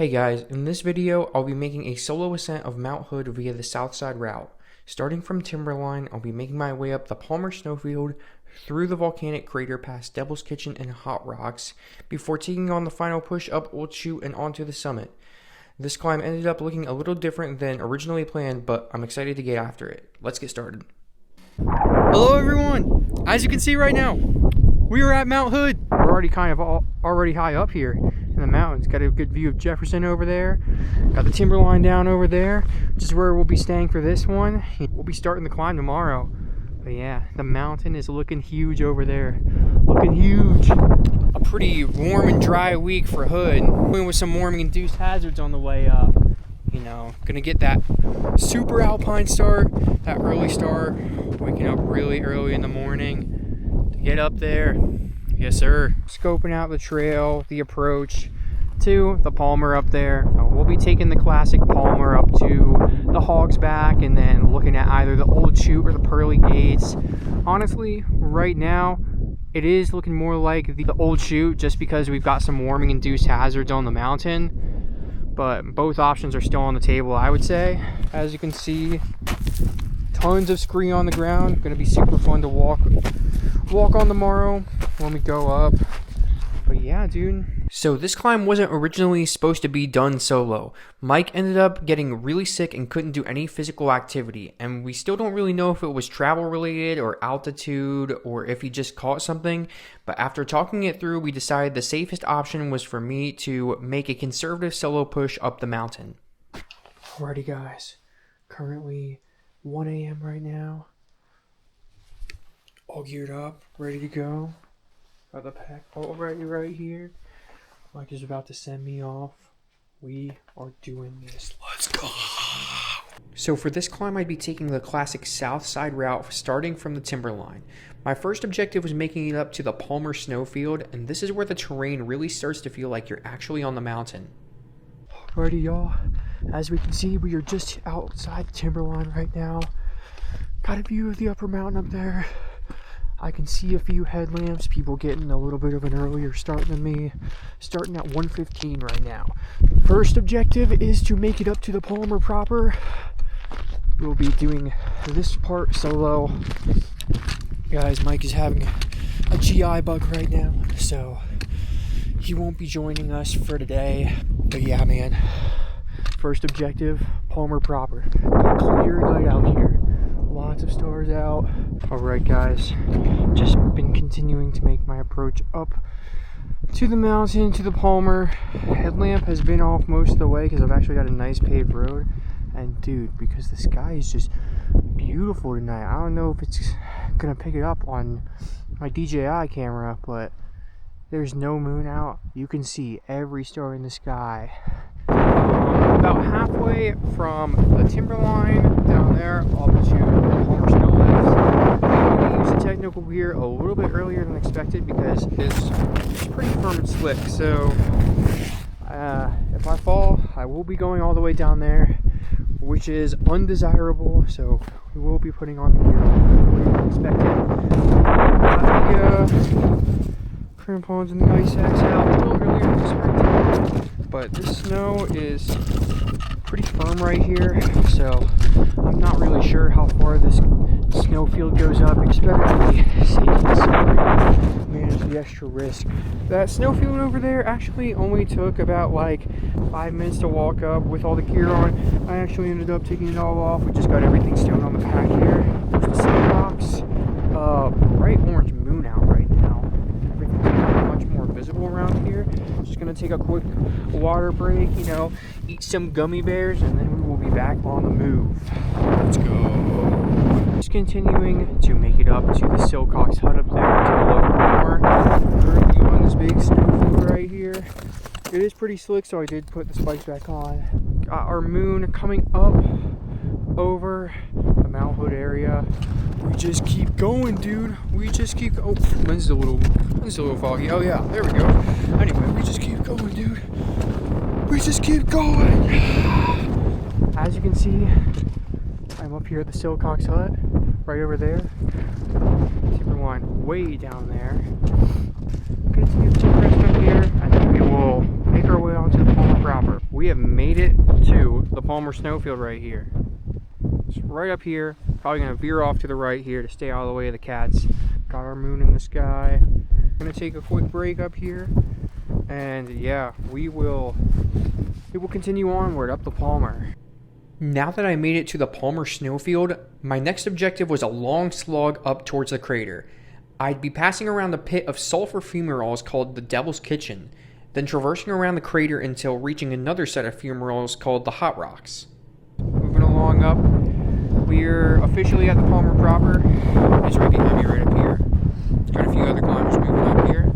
Hey guys, in this video, I'll be making a solo ascent of Mount Hood via the Southside route. Starting from Timberline, I'll be making my way up the Palmer Snowfield, through the volcanic crater past Devil's Kitchen and Hot Rocks, before taking on the final push up Old Chute and onto the summit. This climb ended up looking a little different than originally planned, but I'm excited to get after it. Let's get started. Hello everyone! As you can see right now, we are at Mount Hood. We're already already high up here in the mountains. Got a good view of Jefferson over there. Got the Timberline down over there, which is where we'll be staying for this one. We'll be starting the climb tomorrow. But yeah, the mountain is looking huge over there. Looking huge. A pretty warm and dry week for Hood. With some warming induced hazards on the way up. You know, gonna get that super alpine start, that early start, waking up really early in the morning to get up there. Yes, sir. Scoping out the trail, the approach to the Palmer up there. We'll be taking the classic Palmer up to the Hog's Back and then looking at either the Old Chute or the Pearly Gates. Honestly, right now, it is looking more like the Old Chute just because we've got some warming induced hazards on the mountain. But both options are still on the table, I would say. As you can see, tons of scree on the ground. Gonna be super fun to walk on tomorrow when we go up. But yeah, dude. So this climb wasn't originally supposed to be done solo. Mike ended up getting really sick and couldn't do any physical activity, and we still don't really know if it was travel related or altitude or if he just caught something, but after talking it through, we decided the safest option was for me to make a conservative solo push up the mountain. Alrighty guys, currently 1 a.m. right now. All geared up, ready to go. Got the pack already right here. Mike is about to send me off. We are doing this. Let's go. So for this climb, I'd be taking the classic Southside route starting from the Timberline. My first objective was making it up to the Palmer Snowfield, and this is where the terrain really starts to feel like you're actually on the mountain. Alrighty y'all, as we can see, we are just outside the Timberline right now. Got a view of the upper mountain up there. I can see a few headlamps, people getting a little bit of an earlier start than me, starting at 1:15 right now. First objective is to make it up to the Palmer proper. We'll be doing this part solo. Guys, Mike is having a GI bug right now, so he won't be joining us for today. But yeah, man, first objective, Palmer proper. Got a clear night out here. Lots of stars out. Alright guys, just been continuing to make my approach up to the mountain, to the Palmer. Headlamp has been off most of the way because I've actually got a nice paved road. And dude, because the sky is just beautiful tonight. I don't know if it's gonna pick it up on my DJI camera, but there's no moon out. You can see every star in the sky. About halfway from the Timberline down there up to the Palmer Snowfield. I'm going to use the technical gear a little bit earlier than expected because it's pretty firm and slick. So if I fall, I will be going all the way down there, which is undesirable. So we will be putting on the gear than expected. Got the crampons and the ice axe out a little earlier than expected. But this snow is pretty firm right here, so I'm not really sure how far this snowfield goes up, especially safety, so manage the extra risk. That snowfield over there actually only took about like 5 minutes to walk up with all the gear on. I actually ended up taking it all off. We just got everything stowed on the pack here. There's the sun box. Bright orange moon out right now. Everything's much more visible around here. Just gonna take a quick water break, you know, eat some gummy bears, and then we will be back on the move. Let's go. Just continuing to make it up to the Silcox hut up there to the lower Palmer. Currently on this big snowfield right here. It is pretty slick, so I did put the spikes back on. Got our moon coming up over the Mount Hood area. We just keep going, dude. We just keep going. Oh, lens is a little foggy. Oh yeah, there we go. Anyway, we just keep going, dude. We just keep going. As you can see, I'm up here at the Silcox hut, right over there. Timberline way down there. Continue to rest up here, and then we will make our way onto the Palmer proper. we have made it to the Palmer Snowfield right here. It's right up here. Probably gonna veer off to the right here to stay out of the way of the cats. Got our moon in the sky. Gonna take a quick break up here, and yeah, we will continue onward up the Palmer. Now that I made it to the Palmer Snowfield, my next objective was a long slog up towards the crater. I'd be passing around a pit of sulfur fumaroles called the Devil's Kitchen, then traversing around the crater until reaching another set of fumaroles called the Hot Rocks. Moving along up, we're officially at the Palmer proper. It's right behind me right up here. It's got a few other climbers moving up here.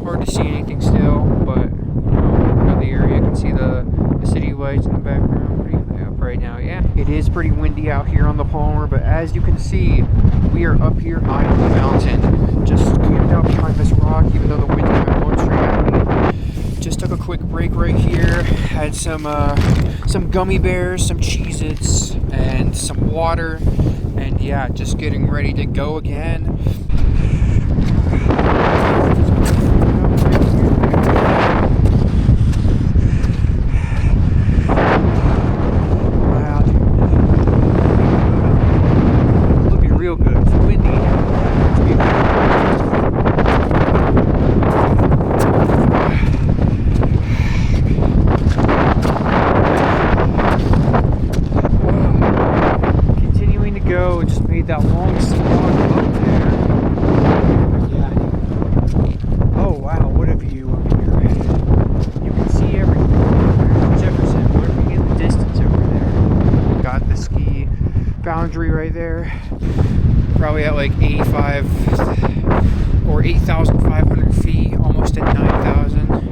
Hard to see anything still, but you know, got the area. You can see the city lights in the background pretty up right now. Yeah, it is pretty windy out here on the Palmer, but as you can see, we are up here high on the mountain, just camped out behind this rock, even though the wind's kind of blowing straight at me. Just took a quick break right here. Had some gummy bears, some Cheez-Its, and some water, and yeah, just getting ready to go again. That long slog up there. Yeah. Oh wow, what a view up here. You can see everything. Jefferson lurking in the distance over there. Got the ski boundary right there. Probably at like 85 or 8,500 feet, almost at 9,000.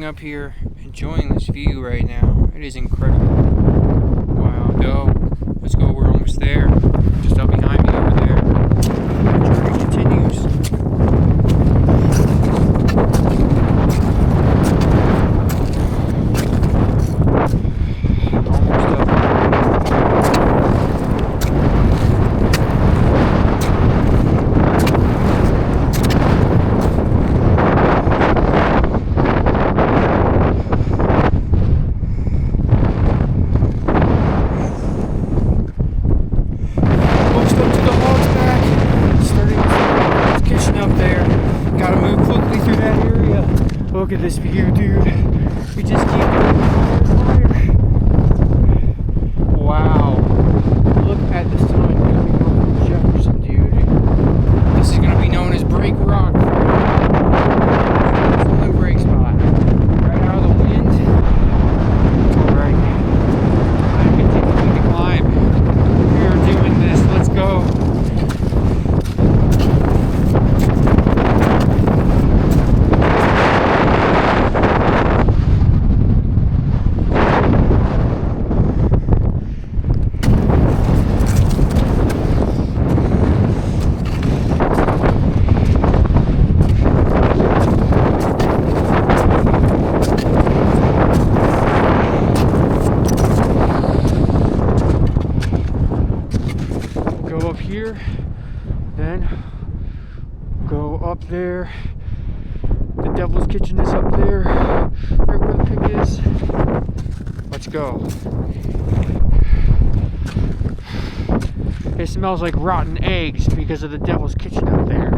Up here enjoying this view right now. It is incredible. Wow, let's go, we're almost there. Just up behind me over there. The journey continues. Almost up. Look at this view, dude. We just keep going higher. Wow. Look at the sun coming over Jefferson, dude. This is going to be known as Break Rock. It's the break spot. Right out of the wind. Alright. I'm continuing to climb. We are doing this. Let's go. Here, then go up there. The Devil's Kitchen is up there, right where the pig is. Let's go. It smells like rotten eggs because of the Devil's Kitchen up there.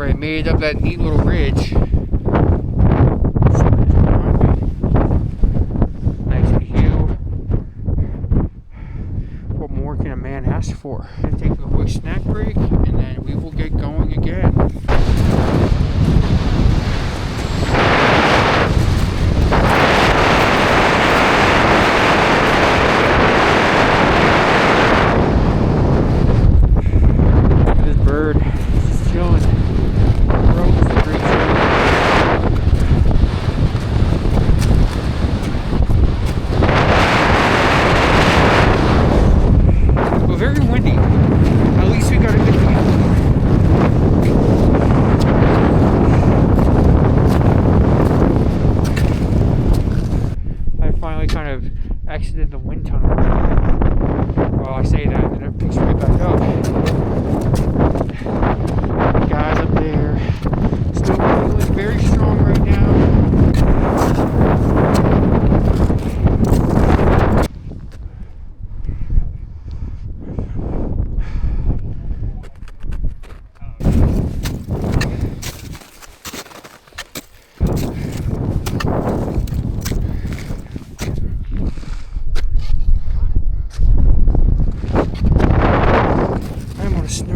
Alright, made it up that neat little ridge. Nice view. What more can a man ask for? Gonna take a quick snack break and then we will get going again. Exited the wind tunnel. Well, I say that and it picks right back up. Guys up there still feeling very strong right now.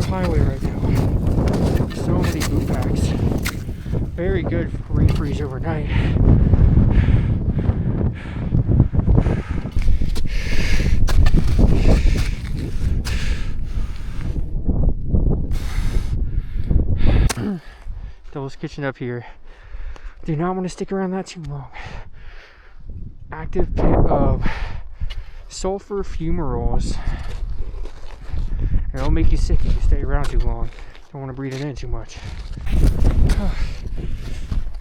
Highway right now. So many boot packs. Very good for refreeze overnight. Devil's Kitchen up here. Do not want to stick around that too long. Active pit of sulfur fumaroles. It'll make you sick if you stay around too long. Don't want to breathe it in too much.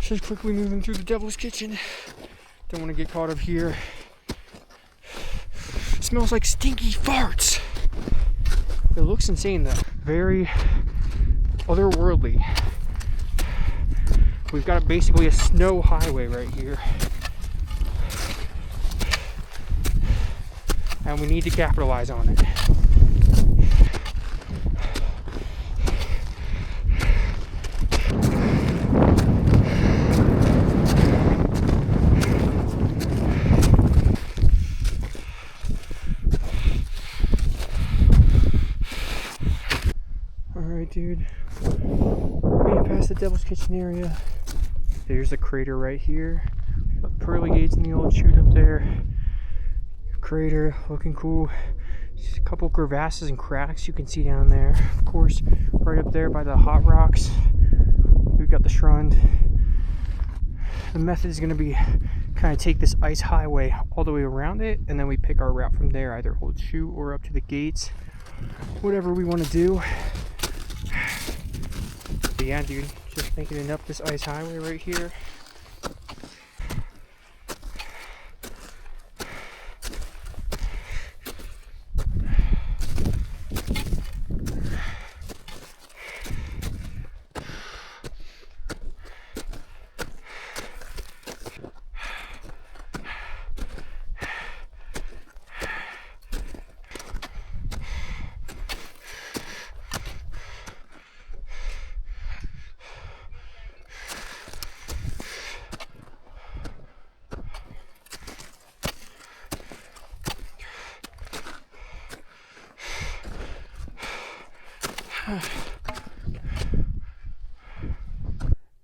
Just quickly moving through the Devil's Kitchen. Don't want to get caught up here. Smells like stinky farts. It looks insane though. Very otherworldly. We've got basically a snow highway right here. And we need to capitalize on it. Alright, dude. Made it past the Devil's Kitchen area. There's the crater right here. Got the pearly gates in the Old Chute up there. Crater looking cool. Just a couple crevasses and cracks you can see down there. Of course, right up there by the hot rocks, we've got the Schrund. The method is going to be kind of take this ice highway all the way around it, and then we pick our route from there, either Old Chute or up to the gates. Whatever we want to do. But yeah, dude, just thinking it up this ice highway right here.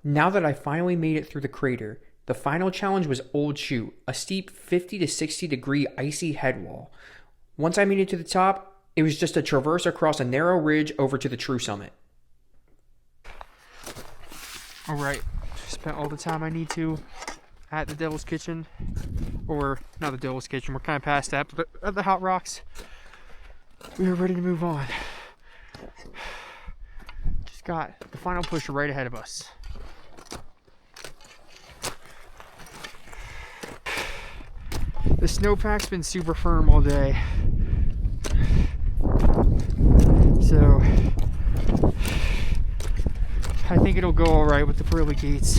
Now that I finally made it through the crater, the final challenge was Old Chute, a steep 50 to 60 degree icy headwall. Once I made it to the top, it was just a traverse across a narrow ridge over to the true summit. Alright, spent all the time I need to at the Devil's Kitchen, or not the Devil's Kitchen, we're kind of past that, but at the Hot Rocks, we are ready to move on. Just got the final push right ahead of us. The snowpack's been super firm all day, so I think it'll go all right with the pearly gates.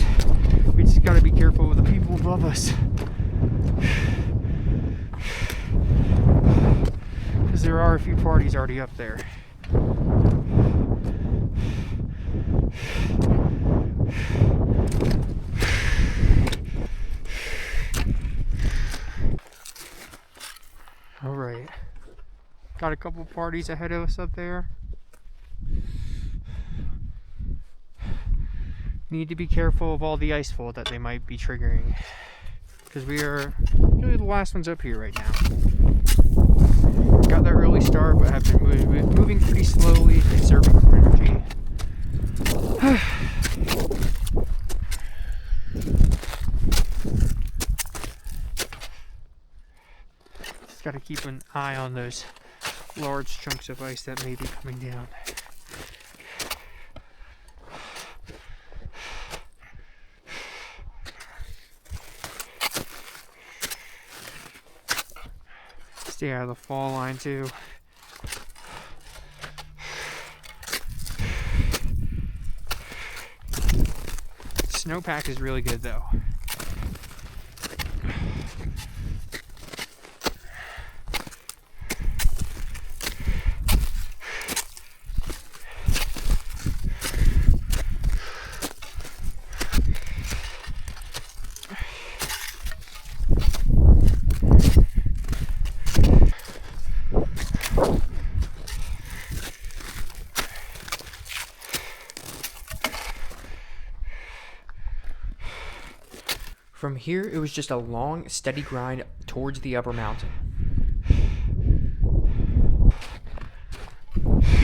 We just gotta be careful with the people above us, because there are a few parties already up there. Got a couple parties ahead of us up there. Need to be careful of all the ice fall that they might be triggering, because we are really the last ones up here right now. Got that early start, but have been moving pretty slowly, conserving some energy. Just got to keep an eye on those large chunks of ice that may be coming down. Stay out of the fall line too. Snowpack is really good though. From here, it was just a long, steady grind towards the upper mountain.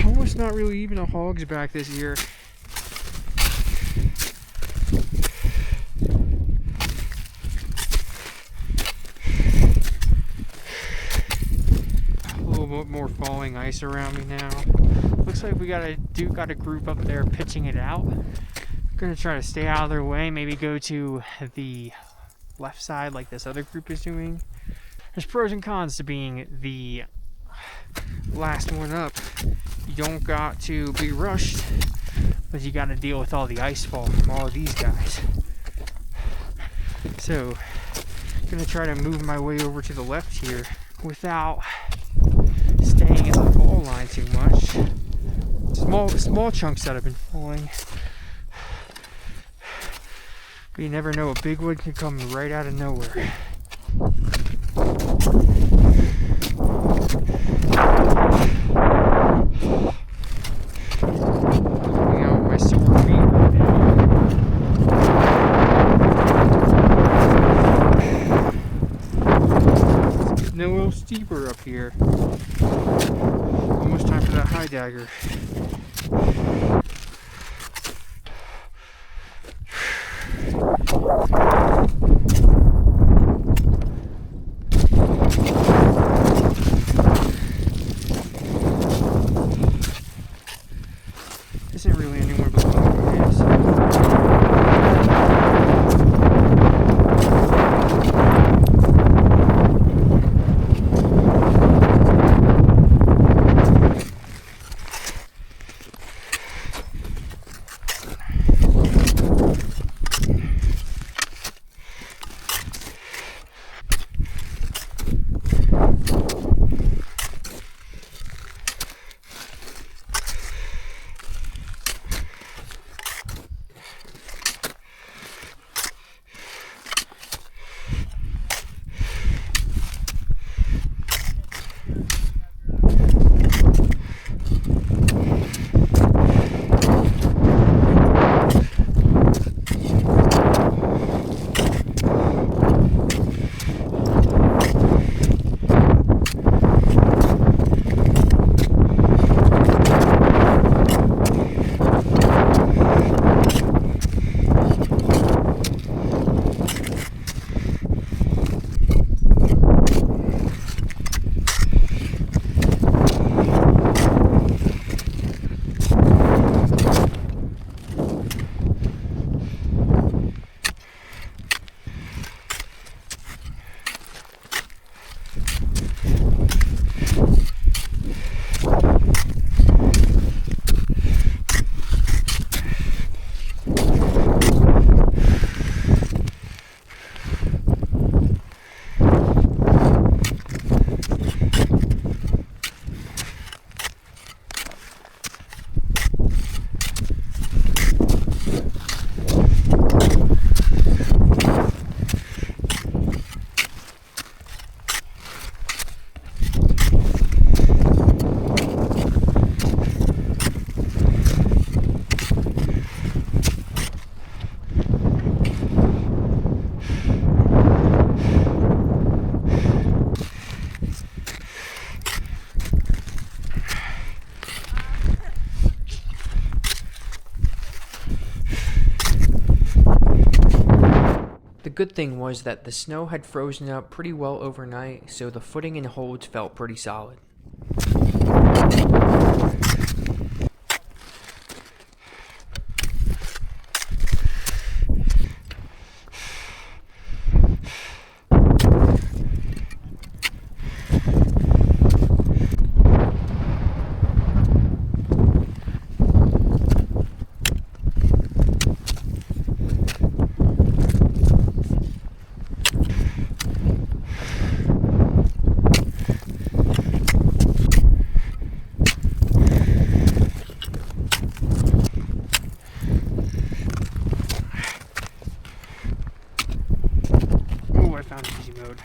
Almost not really even a hog's back this year. A little bit more falling ice around me now. Looks like we got a group up there pitching it out. Gonna try to stay out of their way, maybe go to the left side like this other group is doing. There's pros and cons to being the last one up. You don't got to be rushed, but you got to deal with all the ice fall from all of these guys. So gonna try to move my way over to the left here without staying in the fall line too much. Small chunks that have been falling. But you never know, a big one can come right out of nowhere. Pulling out my sore feet right now. It's getting a little steeper up here. Almost time for that high dagger. Isn't really anywhere but it is. good thing was that the snow had frozen up pretty well overnight, so the footing and holds felt pretty solid. Oh, I found easy mode.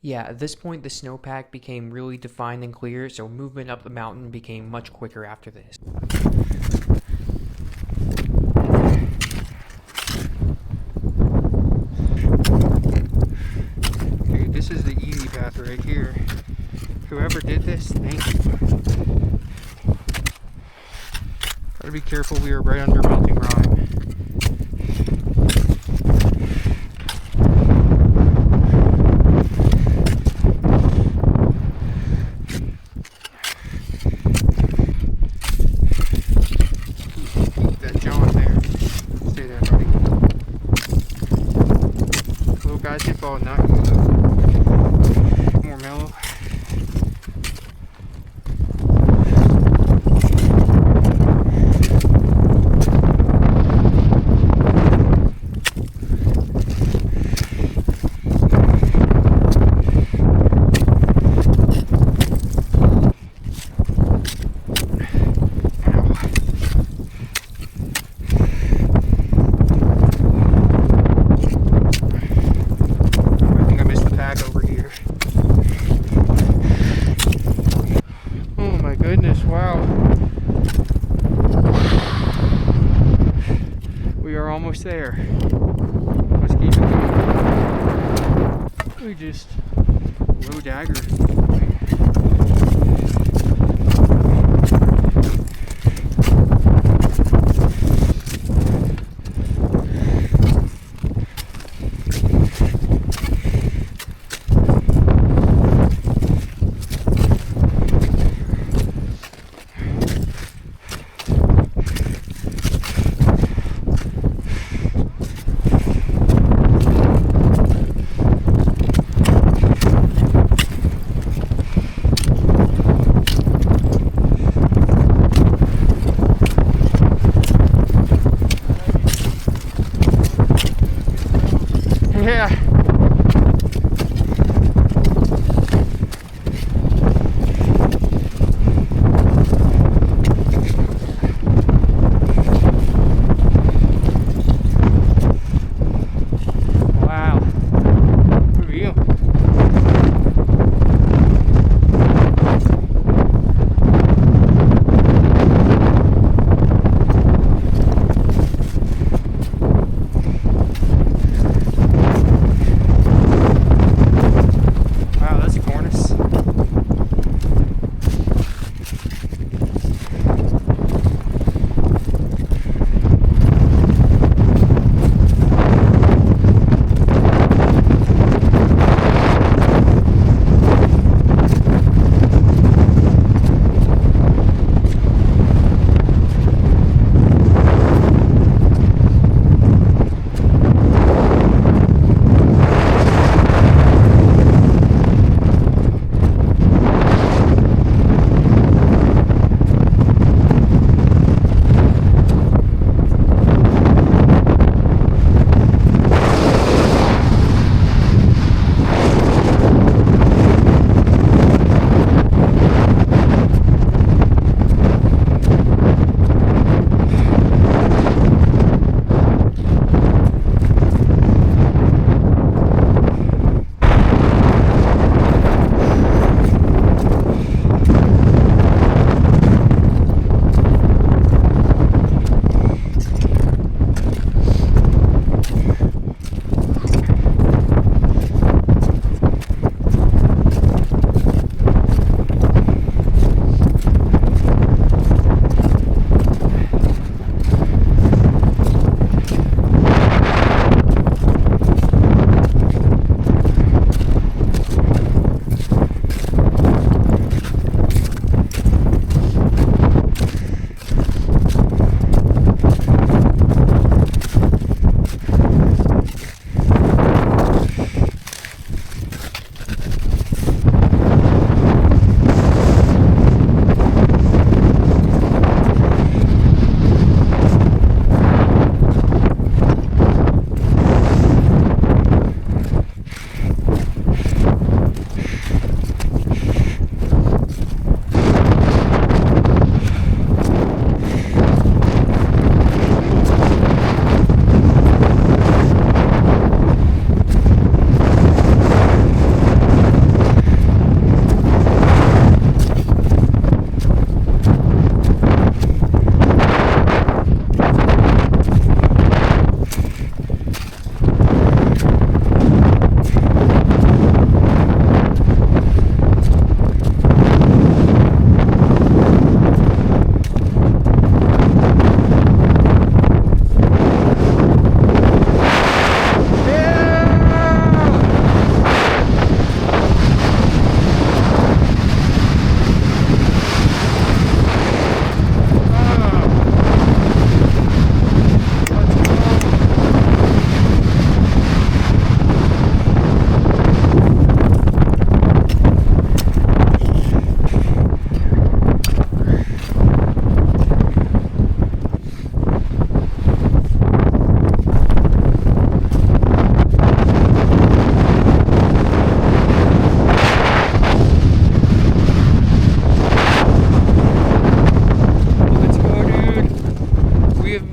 Yeah, at this point the snowpack became really defined and clear, so movement up the mountain became much quicker after this. Okay, this is the easy path right here. Whoever did this, thank you. Gotta be careful, we are right under melting rock. Keep that jaunt there. Stay there, buddy. Little guys can fall, not you though. More mellow. Goodness, wow. We are almost there. Let's keep it going. We just low dagger. Yeah. Wow. Good view.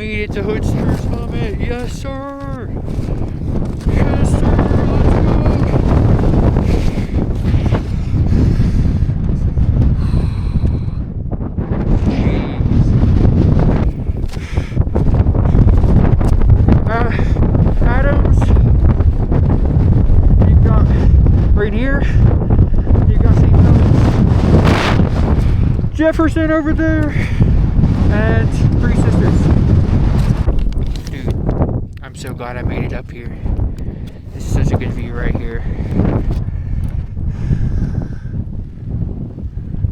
made it to Hoodster Summit. Yes, sir. Yes, sir. Let's go. Adams. You've got right here. You've got St. Thomas. Jefferson over there. And Three Sisters. Dude, I'm so glad I made it up here. This is such a good view right here.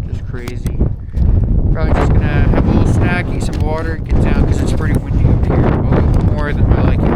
Just crazy. Probably just gonna have a little snack, eat some water, get down because it's pretty windy up here. Well, more than I like it.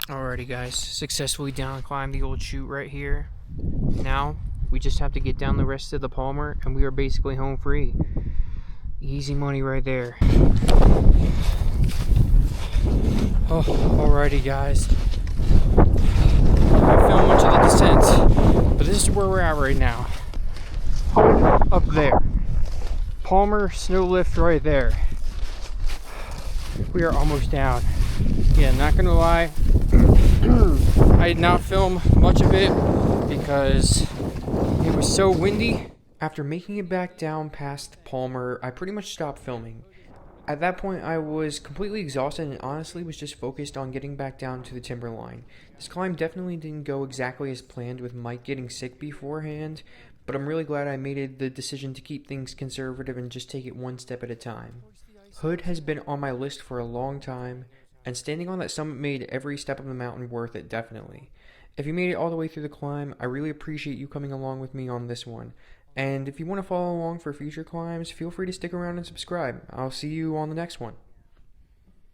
Alrighty guys, successfully down climbed the Old Chute right here. Now, we just have to get down the rest of the Palmer and we are basically home free. Easy money right there. Oh, alrighty guys. I filmed much of the descent, but this is where we're at right now. Up there. Palmer snow lift right there. We are almost down. Yeah, not gonna lie, I did not film much of it because it was so windy. After making it back down past Palmer, I pretty much stopped filming. At that point, I was completely exhausted and honestly was just focused on getting back down to the Timberline. This climb definitely didn't go exactly as planned with Mike getting sick beforehand, but I'm really glad I made the decision to keep things conservative and just take it one step at a time. Hood has been on my list for a long time, and standing on that summit made every step of the mountain worth it, definitely. If you made it all the way through the climb, I really appreciate you coming along with me on this one. And if you want to follow along for future climbs, feel free to stick around and subscribe. I'll see you on the next one.